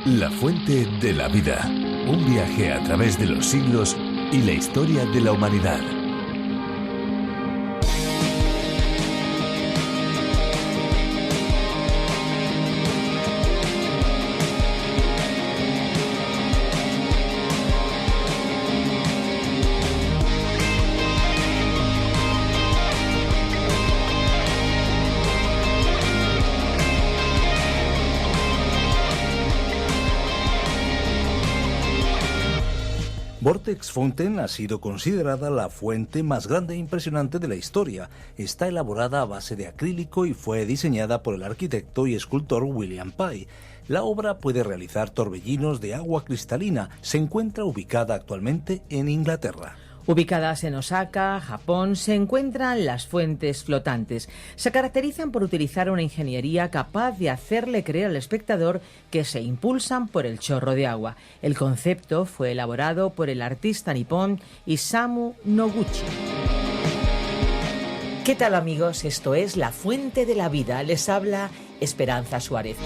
La fuente de la vida. Un viaje a través de los siglos y la historia de la humanidad. Vortex Fountain ha sido considerada la fuente más grande e impresionante de la historia. Está elaborada a base de acrílico y fue diseñada por el arquitecto y escultor William Pye. La obra puede realizar torbellinos de agua cristalina. Se encuentra ubicada actualmente en Inglaterra. Ubicadas en Osaka, Japón, se encuentran las fuentes flotantes. Se caracterizan por utilizar una ingeniería capaz de hacerle creer al espectador que se impulsan por el chorro de agua. El concepto fue elaborado por el artista nipón Isamu Noguchi. ¿Qué tal, amigos? Esto es La Fuente de la Vida. Les habla Esperanza Suárez.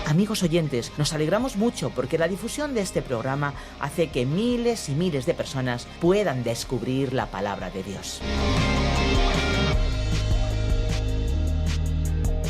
Amigos oyentes, nos alegramos mucho porque la difusión de este programa hace que miles y miles de personas puedan descubrir la palabra de Dios.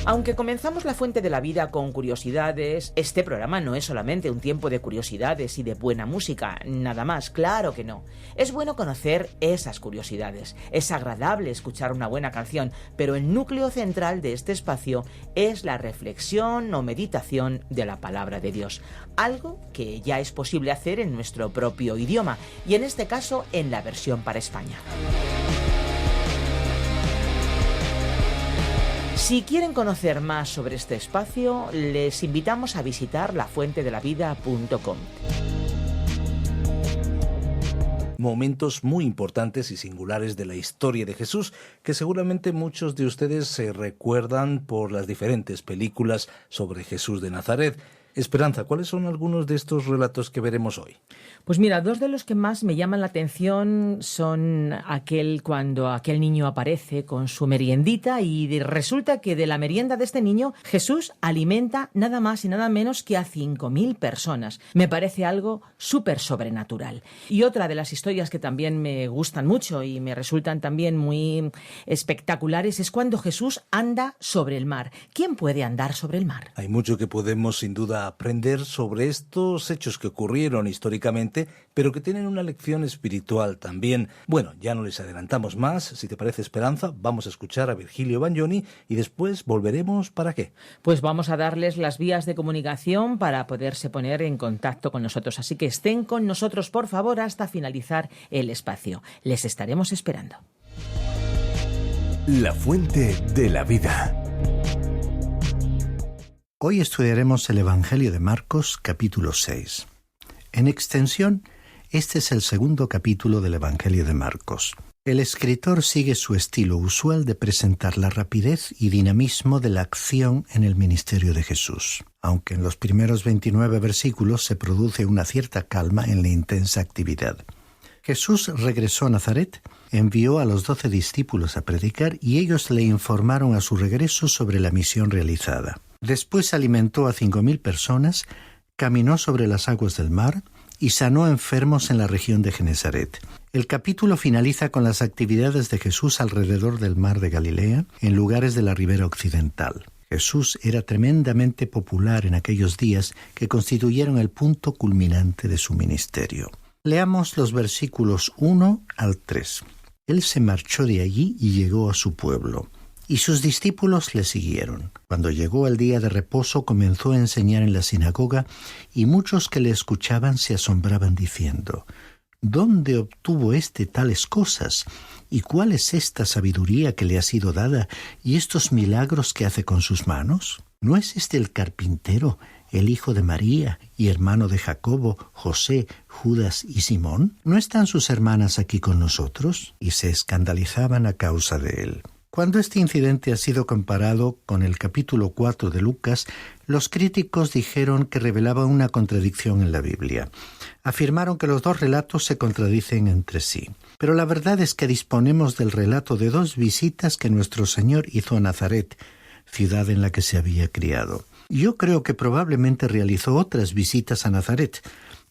Aunque comenzamos La Fuente de la Vida con curiosidades, este programa no es solamente un tiempo de curiosidades y de buena música, nada más, claro que no. Es bueno conocer esas curiosidades, es agradable escuchar una buena canción, pero el núcleo central de este espacio es la reflexión o meditación de la palabra de Dios, algo que ya es posible hacer en nuestro propio idioma, y en este caso en la versión para España. Si quieren conocer más sobre este espacio, les invitamos a visitar lafuentedelavida.com. Momentos muy importantes y singulares de la historia de Jesús, que seguramente muchos de ustedes se recuerdan por las diferentes películas sobre Jesús de Nazaret. Esperanza, ¿cuáles son algunos de estos relatos que veremos hoy? Pues mira, dos de los que más me llaman la atención son cuando aquel niño aparece con su meriendita y resulta que de la merienda de este niño Jesús alimenta nada más y nada menos que a 5.000 personas. Me parece algo súper sobrenatural. Y otra de las historias que también me gustan mucho y me resultan también muy espectaculares es cuando Jesús anda sobre el mar. ¿Quién puede andar sobre el mar? Hay mucho que podemos sin duda aprender sobre estos hechos que ocurrieron históricamente, pero que tienen una lección espiritual también. Bueno, ya no les adelantamos más. Si te parece, Esperanza, vamos a escuchar a Virgilio Bagnoni y después volveremos. ¿Para qué? Pues vamos a darles las vías de comunicación para poderse poner en contacto con nosotros. Así que estén con nosotros, por favor, hasta finalizar el espacio. Les estaremos esperando. La Fuente de la Vida. Hoy estudiaremos el Evangelio de Marcos, capítulo 6. En extensión, este es el segundo capítulo del Evangelio de Marcos. El escritor sigue su estilo usual de presentar la rapidez y dinamismo de la acción en el ministerio de Jesús, aunque en los primeros 29 versículos se produce una cierta calma en la intensa actividad. Jesús regresó a Nazaret, envió a los 12 discípulos a predicar y ellos le informaron a su regreso sobre la misión realizada. Después alimentó a 5.000 personas, caminó sobre las aguas del mar y sanó enfermos en la región de Genesaret. El capítulo finaliza con las actividades de Jesús alrededor del mar de Galilea, en lugares de la ribera occidental. Jesús era tremendamente popular en aquellos días que constituyeron el punto culminante de su ministerio. Leamos los versículos 1 al 3. Él se marchó de allí y llegó a su pueblo, y sus discípulos le siguieron. Cuando llegó el día de reposo, comenzó a enseñar en la sinagoga, y muchos que le escuchaban se asombraban diciendo: ¿Dónde obtuvo tales cosas? ¿Y cuál es esta sabiduría que le ha sido dada, y estos milagros que hace con sus manos? ¿No es este el carpintero, el hijo de María, y hermano de Jacobo, José, Judas y Simón? ¿No están sus hermanas aquí con nosotros? Y se escandalizaban a causa de él. Cuando este incidente ha sido comparado con el capítulo 4 de Lucas, los críticos dijeron que revelaba una contradicción en la Biblia. Afirmaron que los dos relatos se contradicen entre sí. Pero la verdad es que disponemos del relato de dos visitas que nuestro Señor hizo a Nazaret, ciudad en la que se había criado. Yo creo que probablemente realizó otras visitas a Nazaret,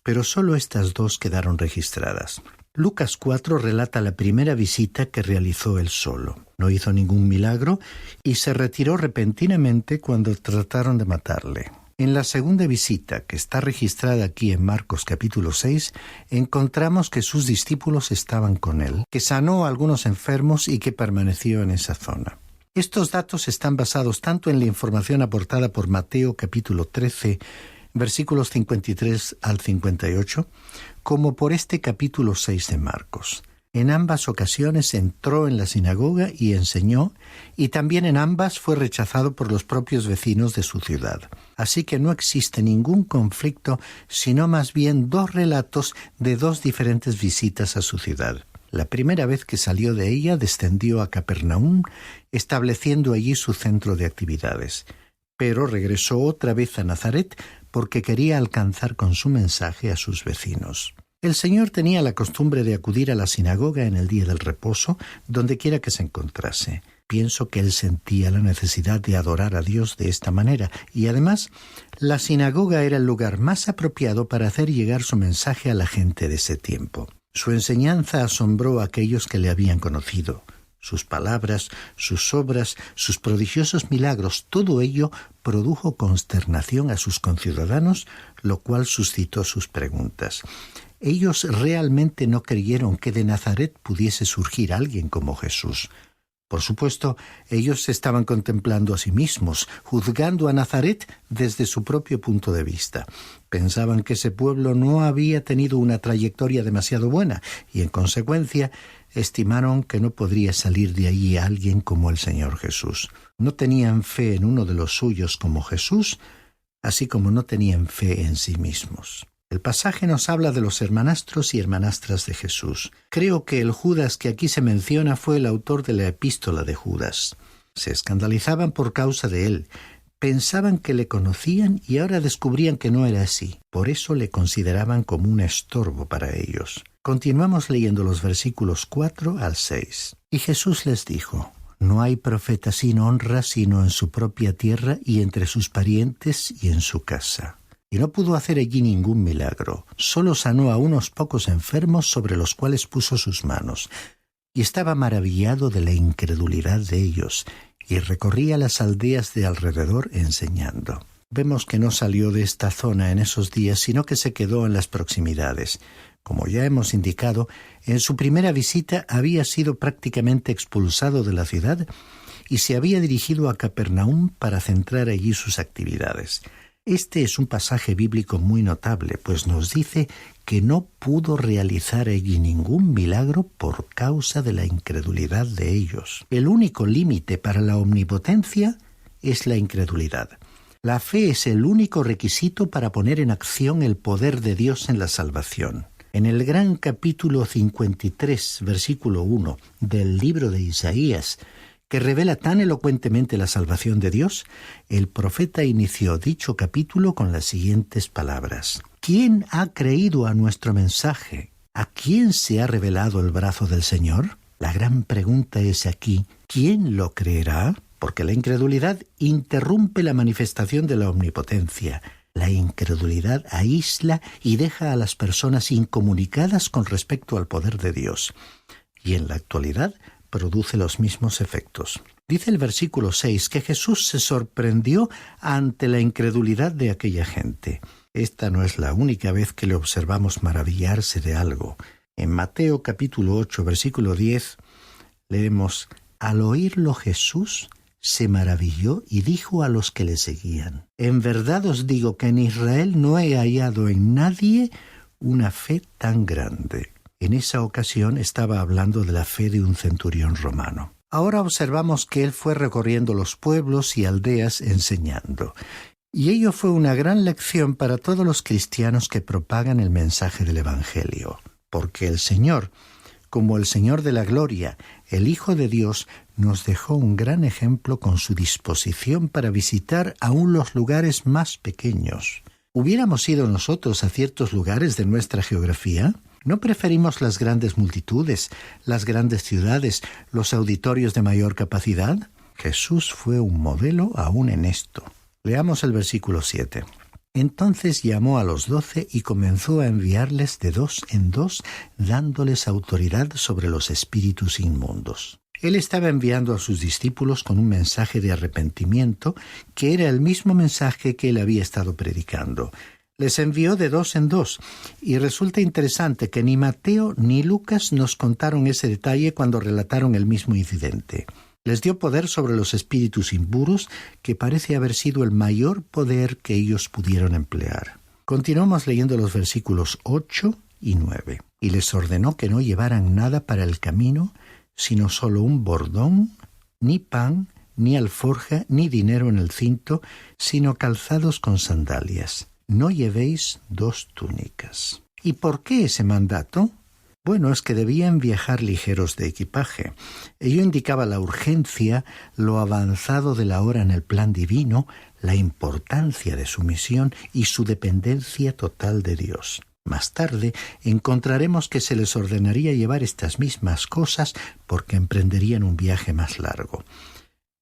pero solo estas 2 quedaron registradas. Lucas 4 relata la primera visita que realizó él solo. No hizo ningún milagro y se retiró repentinamente cuando trataron de matarle. En la segunda visita, que está registrada aquí en Marcos capítulo 6, encontramos que sus discípulos estaban con él, que sanó a algunos enfermos y que permaneció en esa zona. Estos datos están basados tanto en la información aportada por Mateo capítulo 13, versículos 53 al 58, como por este capítulo 6 de Marcos. En ambas ocasiones entró en la sinagoga y enseñó, y también en ambas fue rechazado por los propios vecinos de su ciudad. Así que no existe ningún conflicto, sino más bien 2 relatos de 2 diferentes visitas a su ciudad. La primera vez que salió de ella descendió a Capernaum, estableciendo allí su centro de actividades. Pero regresó otra vez a Nazaret porque quería alcanzar con su mensaje a sus vecinos. El Señor tenía la costumbre de acudir a la sinagoga en el día del reposo, donde quiera que se encontrase. Pienso que él sentía la necesidad de adorar a Dios de esta manera, y además, la sinagoga era el lugar más apropiado para hacer llegar su mensaje a la gente de ese tiempo. Su enseñanza asombró a aquellos que le habían conocido. Sus palabras, sus obras, sus prodigiosos milagros, todo ello produjo consternación a sus conciudadanos, lo cual suscitó sus preguntas. Ellos realmente no creyeron que de Nazaret pudiese surgir alguien como Jesús. Por supuesto, ellos se estaban contemplando a sí mismos, juzgando a Nazaret desde su propio punto de vista. Pensaban que ese pueblo no había tenido una trayectoria demasiado buena y, en consecuencia, estimaron que no podría salir de allí alguien como el Señor Jesús. No tenían fe en uno de los suyos como Jesús, así como no tenían fe en sí mismos. El pasaje nos habla de los hermanastros y hermanastras de Jesús. Creo que el Judas que aquí se menciona fue el autor de la epístola de Judas. Se escandalizaban por causa de él. Pensaban que le conocían y ahora descubrían que no era así. Por eso le consideraban como un estorbo para ellos. Continuamos leyendo los versículos 4 al 6. Y Jesús les dijo: No hay profeta sin honra sino en su propia tierra y entre sus parientes y en su casa. Y no pudo hacer allí ningún milagro. Solo sanó a unos pocos enfermos sobre los cuales puso sus manos. Y estaba maravillado de la incredulidad de ellos, y recorría las aldeas de alrededor enseñando. Vemos que no salió de esta zona en esos días, sino que se quedó en las proximidades. Como ya hemos indicado, en su primera visita había sido prácticamente expulsado de la ciudad y se había dirigido a Capernaum para centrar allí sus actividades. Este es un pasaje bíblico muy notable, pues nos dice que no pudo realizar allí ningún milagro por causa de la incredulidad de ellos. El único límite para la omnipotencia es la incredulidad. La fe es el único requisito para poner en acción el poder de Dios en la salvación. En el gran capítulo 53, versículo 1 del libro de Isaías, que revela tan elocuentemente la salvación de Dios, el profeta inició dicho capítulo con las siguientes palabras: ¿Quién ha creído a nuestro mensaje? ¿A quién se ha revelado el brazo del Señor? La gran pregunta es aquí: ¿quién lo creerá? Porque la incredulidad interrumpe la manifestación de la omnipotencia. La incredulidad aísla y deja a las personas incomunicadas con respecto al poder de Dios. Y en la actualidad produce los mismos efectos. Dice el versículo 6 que Jesús se sorprendió ante la incredulidad de aquella gente. Esta no es la única vez que le observamos maravillarse de algo. En Mateo capítulo 8, versículo 10, leemos: Al oírlo Jesús se maravilló y dijo a los que le seguían: En verdad os digo que en Israel no he hallado en nadie una fe tan grande. En esa ocasión estaba hablando de la fe de un centurión romano. Ahora observamos que él fue recorriendo los pueblos y aldeas enseñando. Y ello fue una gran lección para todos los cristianos que propagan el mensaje del Evangelio. Porque el Señor, como el Señor de la gloria, el Hijo de Dios, nos dejó un gran ejemplo con su disposición para visitar aún los lugares más pequeños. ¿Hubiéramos ido nosotros a ciertos lugares de nuestra geografía? ¿No preferimos las grandes multitudes, las grandes ciudades, los auditorios de mayor capacidad? Jesús fue un modelo aún en esto. Leamos el versículo 7. Entonces llamó a los 12 y comenzó a enviarles de 2 en 2, dándoles autoridad sobre los espíritus inmundos. Él estaba enviando a sus discípulos con un mensaje de arrepentimiento, que era el mismo mensaje que él había estado predicando. Les envió de 2 en 2, y resulta interesante que ni Mateo ni Lucas nos contaron ese detalle cuando relataron el mismo incidente. Les dio poder sobre los espíritus impuros, que parece haber sido el mayor poder que ellos pudieron emplear. Continuamos leyendo los versículos 8 y 9. Y les ordenó que no llevaran nada para el camino, sino solo un bordón, ni pan, ni alforja, ni dinero en el cinto, sino calzados con sandalias. No llevéis 2 túnicas. ¿Y por qué ese mandato? Bueno, es que debían viajar ligeros de equipaje. Ello indicaba la urgencia, lo avanzado de la hora en el plan divino, la importancia de su misión y su dependencia total de Dios. Más tarde encontraremos que se les ordenaría llevar estas mismas cosas porque emprenderían un viaje más largo.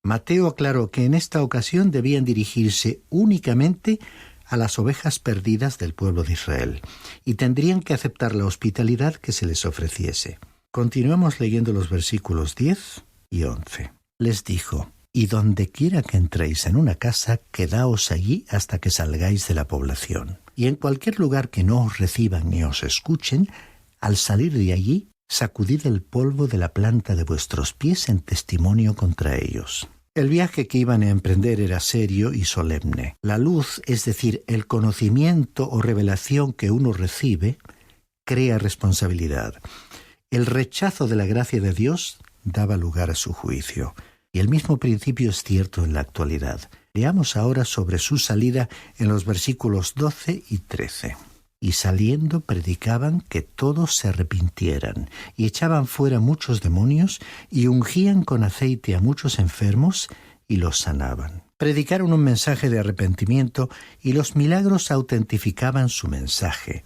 Mateo aclaró que en esta ocasión debían dirigirse únicamente a las ovejas perdidas del pueblo de Israel, y tendrían que aceptar la hospitalidad que se les ofreciese. Continuemos leyendo los versículos 10 y 11. Les dijo: y donde quiera que entréis en una casa, quedaos allí hasta que salgáis de la población. Y en cualquier lugar que no os reciban ni os escuchen, al salir de allí, sacudid el polvo de la planta de vuestros pies en testimonio contra ellos. El viaje que iban a emprender era serio y solemne. La luz, es decir, el conocimiento o revelación que uno recibe, crea responsabilidad. El rechazo de la gracia de Dios daba lugar a su juicio. Y el mismo principio es cierto en la actualidad. Leamos ahora sobre su salida en los versículos 12 y 13. Y saliendo predicaban que todos se arrepintieran, y echaban fuera muchos demonios, y ungían con aceite a muchos enfermos, y los sanaban. Predicaron un mensaje de arrepentimiento, y los milagros autentificaban su mensaje.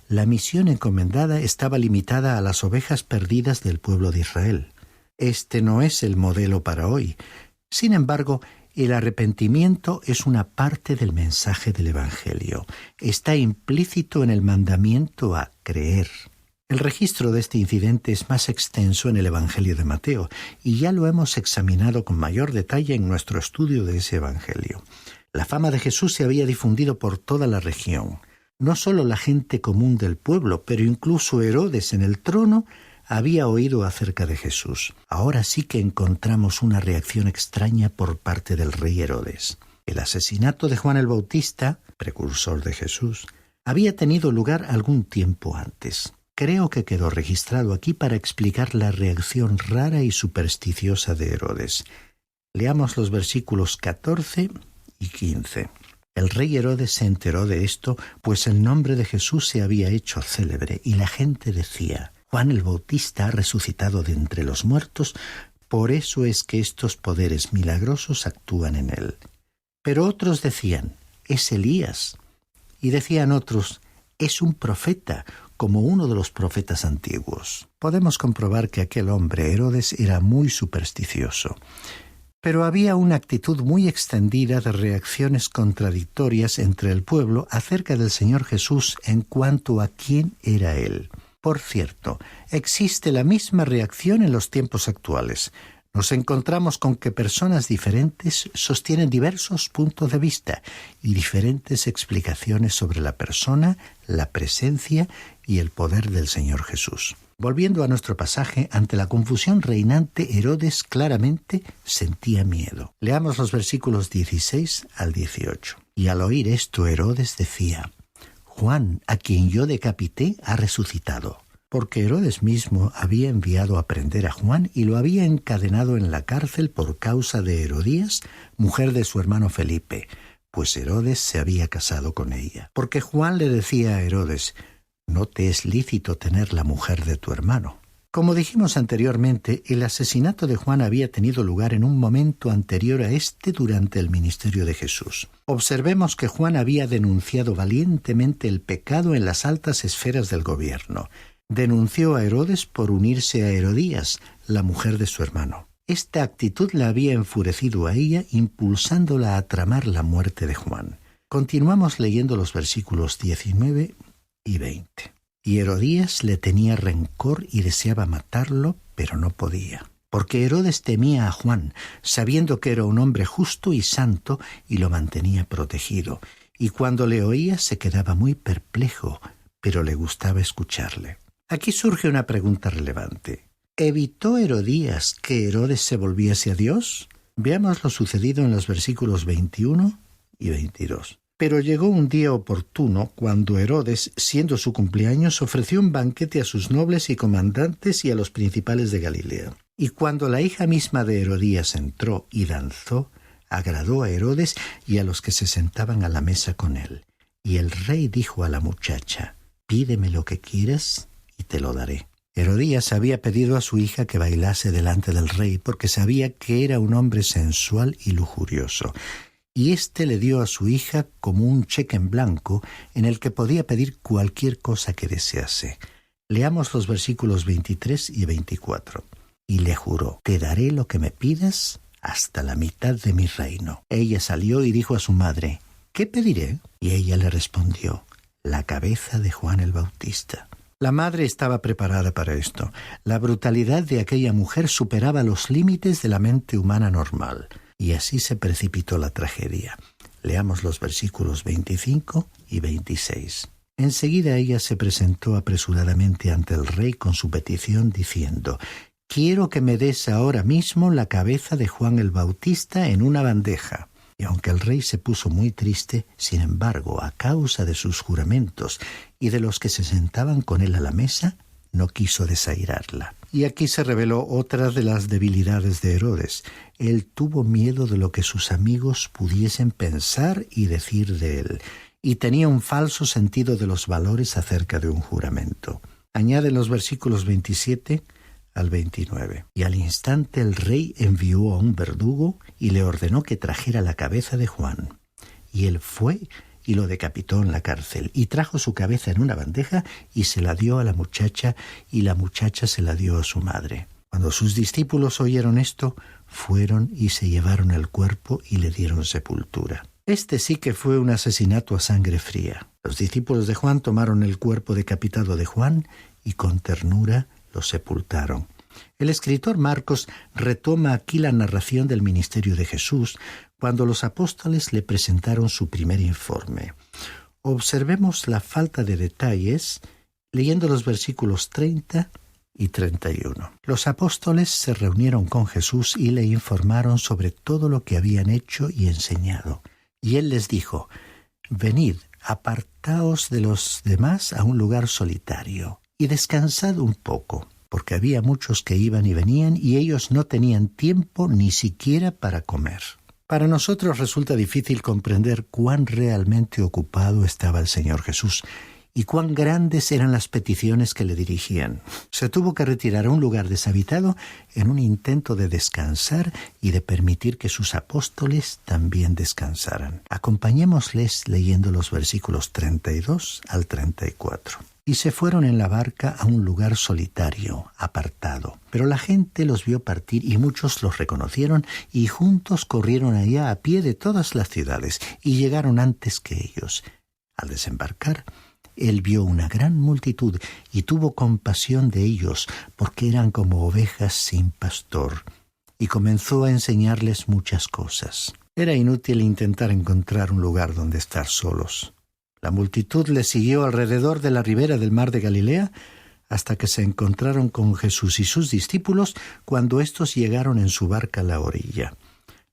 La misión encomendada estaba limitada a las ovejas perdidas del pueblo de Israel. Este no es el modelo para hoy. Sin embargo, el arrepentimiento es una parte del mensaje del Evangelio. Está implícito en el mandamiento a creer. El registro de este incidente es más extenso en el Evangelio de Mateo, y ya lo hemos examinado con mayor detalle en nuestro estudio de ese Evangelio. La fama de Jesús se había difundido por toda la región. No solo la gente común del pueblo, pero incluso Herodes en el trono había oído acerca de Jesús. Ahora sí que encontramos una reacción extraña por parte del rey Herodes. El asesinato de Juan el Bautista, precursor de Jesús, había tenido lugar algún tiempo antes. Creo que quedó registrado aquí para explicar la reacción rara y supersticiosa de Herodes. Leamos los versículos 14 y 15. El rey Herodes se enteró de esto, pues el nombre de Jesús se había hecho célebre, y la gente decía: Juan el Bautista ha resucitado de entre los muertos, por eso es que estos poderes milagrosos actúan en él. Pero otros decían: es Elías. Y decían otros: es un profeta, como uno de los profetas antiguos. Podemos comprobar que aquel hombre, Herodes, era muy supersticioso. Pero había una actitud muy extendida de reacciones contradictorias entre el pueblo acerca del Señor Jesús en cuanto a quién era él. Por cierto, existe la misma reacción en los tiempos actuales. Nos encontramos con que personas diferentes sostienen diversos puntos de vista y diferentes explicaciones sobre la persona, la presencia y el poder del Señor Jesús. Volviendo a nuestro pasaje, ante la confusión reinante, Herodes claramente sentía miedo. Leamos los versículos 16 al 18. Y al oír esto, Herodes decía: Juan, a quien yo decapité, ha resucitado. Porque Herodes mismo había enviado a prender a Juan y lo había encadenado en la cárcel por causa de Herodías, mujer de su hermano Felipe, pues Herodes se había casado con ella. Porque Juan le decía a Herodes: no te es lícito tener la mujer de tu hermano. Como dijimos anteriormente, el asesinato de Juan había tenido lugar en un momento anterior a este durante el ministerio de Jesús. Observemos que Juan había denunciado valientemente el pecado en las altas esferas del gobierno. Denunció a Herodes por unirse a Herodías, la mujer de su hermano. Esta actitud la había enfurecido a ella, impulsándola a tramar la muerte de Juan. Continuamos leyendo los versículos 19 y 20. Y Herodías le tenía rencor y deseaba matarlo, pero no podía. Porque Herodes temía a Juan, sabiendo que era un hombre justo y santo, y lo mantenía protegido. Y cuando le oía se quedaba muy perplejo, pero le gustaba escucharle. Aquí surge una pregunta relevante. ¿Evitó Herodías que Herodes se volviese a Dios? Veamos lo sucedido en los versículos 21 y 22. Pero llegó un día oportuno cuando Herodes, siendo su cumpleaños, ofreció un banquete a sus nobles y comandantes y a los principales de Galilea. Y cuando la hija misma de Herodías entró y danzó, agradó a Herodes y a los que se sentaban a la mesa con él. Y el rey dijo a la muchacha: «Pídeme lo que quieras y te lo daré». Herodías había pedido a su hija que bailase delante del rey porque sabía que era un hombre sensual y lujurioso. Y éste le dio a su hija como un cheque en blanco en el que podía pedir cualquier cosa que desease. Leamos los versículos 23 y 24. Y le juró: «Te daré lo que me pidas hasta la mitad de mi reino». Ella salió y dijo a su madre: «¿Qué pediré?». Y ella le respondió: «La cabeza de Juan el Bautista». La madre estaba preparada para esto. La brutalidad de aquella mujer superaba los límites de la mente humana normal. Y así se precipitó la tragedia. Leamos los versículos 25 y 26. Enseguida ella se presentó apresuradamente ante el rey con su petición diciendo: «Quiero que me des ahora mismo la cabeza de Juan el Bautista en una bandeja». Y aunque el rey se puso muy triste, sin embargo, a causa de sus juramentos y de los que se sentaban con él a la mesa, no quiso desairarla. Y aquí se reveló otra de las debilidades de Herodes. Él tuvo miedo de lo que sus amigos pudiesen pensar y decir de él, y tenía un falso sentido de los valores acerca de un juramento. Añade los versículos 27 al 29. Y al instante el rey envió a un verdugo y le ordenó que trajera la cabeza de Juan. Y él fue y lo decapitó en la cárcel, y trajo su cabeza en una bandeja y se la dio a la muchacha, y la muchacha se la dio a su madre. Cuando sus discípulos oyeron esto, fueron y se llevaron el cuerpo y le dieron sepultura. Este sí que fue un asesinato a sangre fría. Los discípulos de Juan tomaron el cuerpo decapitado de Juan y con ternura lo sepultaron. El escritor Marcos retoma aquí la narración del ministerio de Jesús cuando los apóstoles le presentaron su primer informe. Observemos la falta de detalles leyendo los versículos 30 y 31. Los apóstoles se reunieron con Jesús y le informaron sobre todo lo que habían hecho y enseñado. Y él les dijo: «Venid, apartaos de los demás a un lugar solitario y descansad un poco». Porque había muchos que iban y venían y ellos no tenían tiempo ni siquiera para comer. Para nosotros resulta difícil comprender cuán realmente ocupado estaba el Señor Jesús y cuán grandes eran las peticiones que le dirigían. Se tuvo que retirar a un lugar deshabitado en un intento de descansar y de permitir que sus apóstoles también descansaran. Acompañémosles leyendo los versículos 32 al 34. Y se fueron en la barca a un lugar solitario, apartado. Pero la gente los vio partir y muchos los reconocieron y juntos corrieron allá a pie de todas las ciudades y llegaron antes que ellos. Al desembarcar, él vio una gran multitud y tuvo compasión de ellos porque eran como ovejas sin pastor y comenzó a enseñarles muchas cosas. Era inútil intentar encontrar un lugar donde estar solos. La multitud le siguió alrededor de la ribera del mar de Galilea hasta que se encontraron con Jesús y sus discípulos cuando éstos llegaron en su barca a la orilla.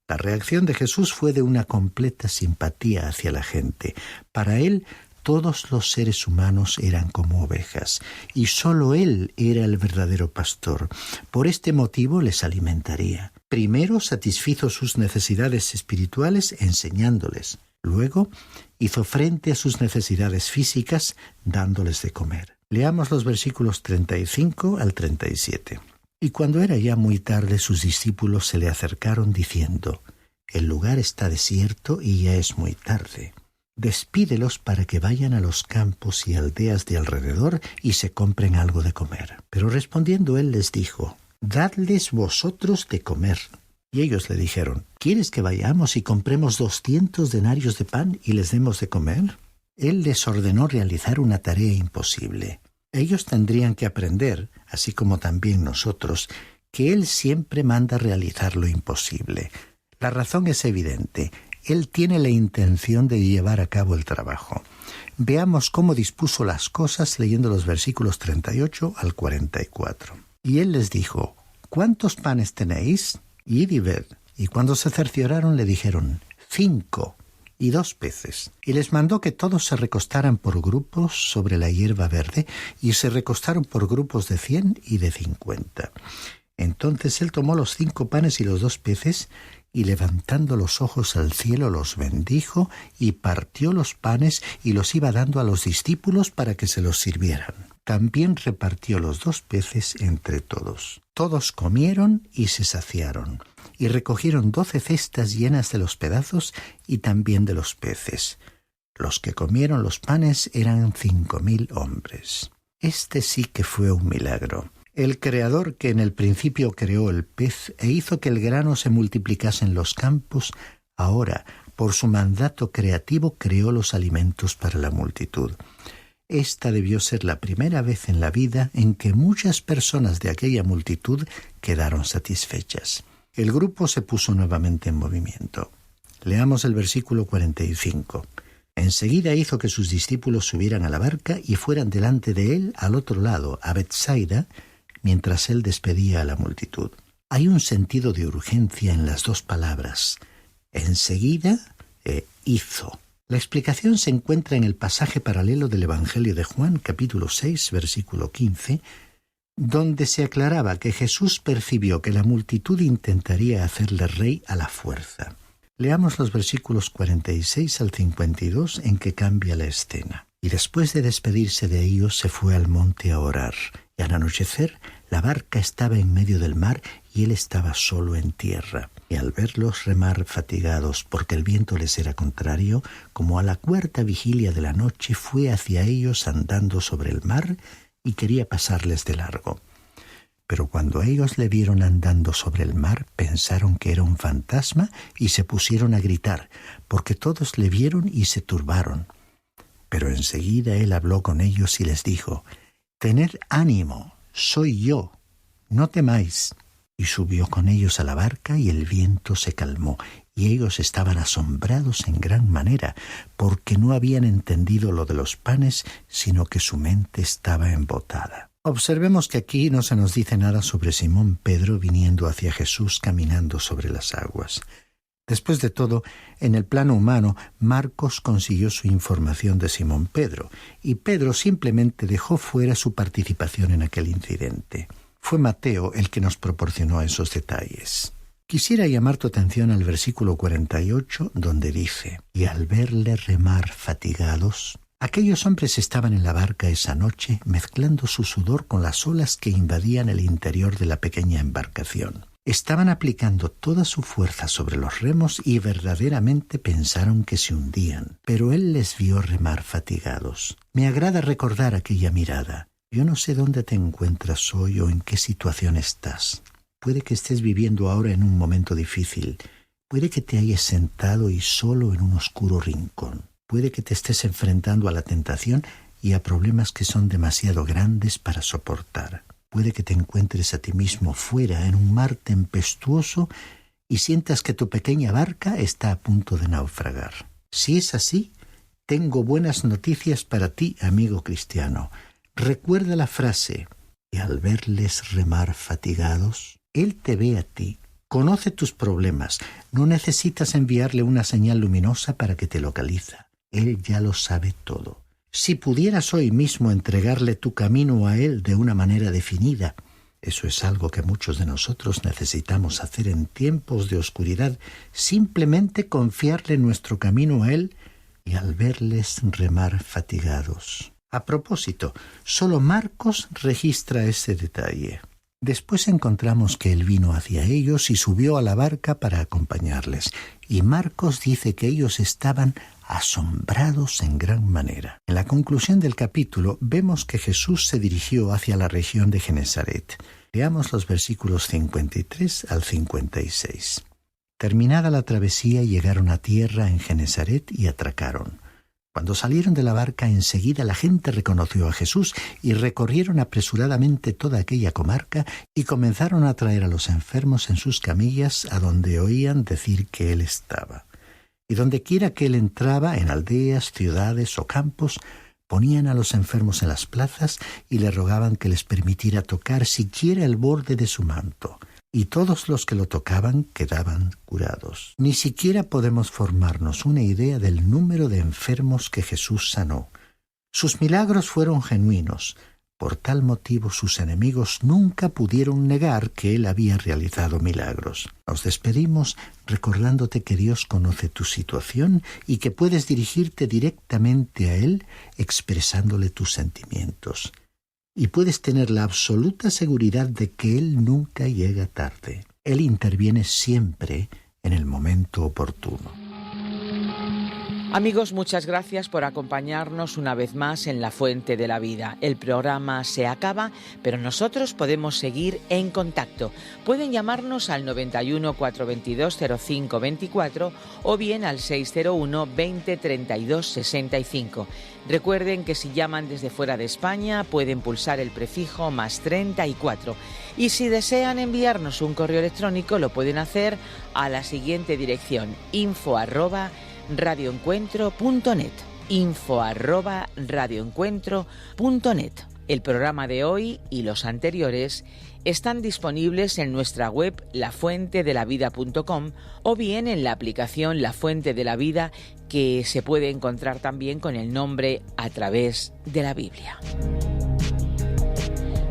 La reacción de Jesús fue de una completa simpatía hacia la gente. Para él, todos los seres humanos eran como ovejas, y solo él era el verdadero pastor. Por este motivo les alimentaría. Primero satisfizo sus necesidades espirituales enseñándoles. Luego hizo frente a sus necesidades físicas dándoles de comer. Leamos los versículos 35 al 37. Y cuando era ya muy tarde, sus discípulos se le acercaron diciendo: «El lugar está desierto y ya es muy tarde. Despídelos para que vayan a los campos y aldeas de alrededor y se compren algo de comer». Pero respondiendo él les dijo: «Dadles vosotros de comer». Y ellos le dijeron: «¿Quieres que vayamos y compremos 200 denarios de pan y les demos de comer?». Él les ordenó realizar una tarea imposible. Ellos tendrían que aprender, así como también nosotros, que Él siempre manda realizar lo imposible. La razón es evidente. Él tiene la intención de llevar a cabo el trabajo. Veamos cómo dispuso las cosas leyendo los versículos 38 al 44. Y Él les dijo: «¿Cuántos panes tenéis? Id y ved». Y cuando se cercioraron le dijeron: 5 y 2 peces. Y les mandó que todos se recostaran por grupos sobre la hierba verde, y se recostaron por grupos de 100 y de 50. Entonces Él tomó los 5 panes y los 2 peces, y levantando los ojos al cielo los bendijo, y partió los panes y los iba dando a los discípulos para que se los sirvieran. También repartió los 2 peces entre todos. Todos comieron y se saciaron, y recogieron 12 cestas llenas de los pedazos y también de los peces. Los que comieron los panes eran 5,000 hombres. Este sí que fue un milagro. El Creador, que en el principio creó el pez e hizo que el grano se multiplicase en los campos, ahora, por su mandato creativo, creó los alimentos para la multitud. Esta debió ser la primera vez en la vida en que muchas personas de aquella multitud quedaron satisfechas. El grupo se puso nuevamente en movimiento. Leamos el versículo 45. Enseguida hizo que sus discípulos subieran a la barca y fueran delante de él al otro lado, a Betsaida, mientras él despedía a la multitud. Hay un sentido de urgencia en las dos palabras, enseguida e hizo. La explicación se encuentra en el pasaje paralelo del Evangelio de Juan, capítulo 6, versículo 15, donde se aclaraba que Jesús percibió que la multitud intentaría hacerle rey a la fuerza. Leamos los versículos 46 al 52 en que cambia la escena. Y después de despedirse de ellos se fue al monte a orar, y al anochecer la barca estaba en medio del mar y él estaba solo en tierra. Y al verlos remar fatigados porque el viento les era contrario, como a la 4ª vigilia de la noche, fue hacia ellos andando sobre el mar y quería pasarles de largo. Pero cuando ellos le vieron andando sobre el mar, pensaron que era un fantasma y se pusieron a gritar, porque todos le vieron y se turbaron. Pero enseguida él habló con ellos y les dijo: «Tened ánimo, soy yo, no temáis». Y subió con ellos a la barca y el viento se calmó, y ellos estaban asombrados en gran manera, porque no habían entendido lo de los panes, sino que su mente estaba embotada. Observemos que aquí no se nos dice nada sobre Simón Pedro viniendo hacia Jesús caminando sobre las aguas. Después de todo, en el plano humano, Marcos consiguió su información de Simón Pedro, y Pedro simplemente dejó fuera su participación en aquel incidente. Fue Mateo el que nos proporcionó esos detalles. Quisiera llamar tu atención al versículo 48, donde dice: «Y al verle remar fatigados, aquellos hombres estaban en la barca esa noche, mezclando su sudor con las olas que invadían el interior de la pequeña embarcación. Estaban aplicando toda su fuerza sobre los remos y verdaderamente pensaron que se hundían. Pero él les vio remar fatigados. Me agrada recordar aquella mirada. Yo no sé dónde te encuentras hoy o en qué situación estás. Puede que estés viviendo ahora en un momento difícil. Puede que te hayas sentado y solo en un oscuro rincón. Puede que te estés enfrentando a la tentación y a problemas que son demasiado grandes para soportar. Puede que te encuentres a ti mismo fuera en un mar tempestuoso y sientas que tu pequeña barca está a punto de naufragar. Si es así, tengo buenas noticias para ti, amigo cristiano. Recuerda la frase: «Y al verles remar fatigados», Él te ve a ti, conoce tus problemas, no necesitas enviarle una señal luminosa para que te localice. Él ya lo sabe todo. Si pudieras hoy mismo entregarle tu camino a Él de una manera definida, eso es algo que muchos de nosotros necesitamos hacer en tiempos de oscuridad, simplemente confiarle nuestro camino a Él y al verles remar fatigados. A propósito, solo Marcos registra ese detalle. Después encontramos que él vino hacia ellos y subió a la barca para acompañarles, y Marcos dice que ellos estaban asombrados en gran manera. En la conclusión del capítulo vemos que Jesús se dirigió hacia la región de Genesaret, Leamos los versículos 53 al 56. Terminada la travesía, llegaron a tierra en Genesaret y atracaron. Cuando salieron de la barca, enseguida la gente reconoció a Jesús y recorrieron apresuradamente toda aquella comarca y comenzaron a traer a los enfermos en sus camillas a donde oían decir que él estaba. Y dondequiera que él entraba, en aldeas, ciudades o campos, ponían a los enfermos en las plazas y le rogaban que les permitiera tocar siquiera el borde de su manto. Y todos los que lo tocaban quedaban curados. Ni siquiera podemos formarnos una idea del número de enfermos que Jesús sanó. Sus milagros fueron genuinos. Por tal motivo sus enemigos nunca pudieron negar que él había realizado milagros. Nos despedimos recordándote que Dios conoce tu situación y que puedes dirigirte directamente a él expresándole tus sentimientos. Y puedes tener la absoluta seguridad de que él nunca llega tarde. Él interviene siempre en el momento oportuno. Amigos, muchas gracias por acompañarnos una vez más en La Fuente de la Vida. El programa se acaba, pero nosotros podemos seguir en contacto. Pueden llamarnos al 91 422 0524 o bien al 601 20 32 65. Recuerden que si llaman desde fuera de España pueden pulsar el prefijo +34. Y si desean enviarnos un correo electrónico lo pueden hacer a la siguiente dirección: info@radioencuentro.net. info@radioencuentro.net. El programa de hoy y los anteriores están disponibles en nuestra web lafuentedelavida.com o bien en la aplicación La Fuente de la Vida, que se puede encontrar también con el nombre A Través de la Biblia.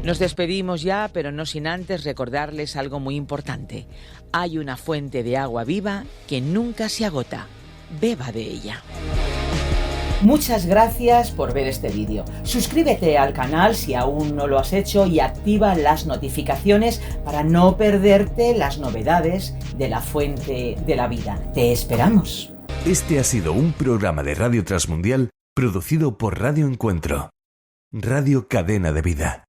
Nos despedimos ya, pero no sin antes recordarles algo muy importante. Hay una fuente de agua viva que nunca se agota. Beba de ella. Muchas gracias por ver este vídeo. Suscríbete al canal si aún no lo has hecho y activa las notificaciones para no perderte las novedades de La Fuente de la Vida. ¡Te esperamos! Este ha sido un programa de Radio Transmundial producido por Radio Encuentro, Radio Cadena de Vida.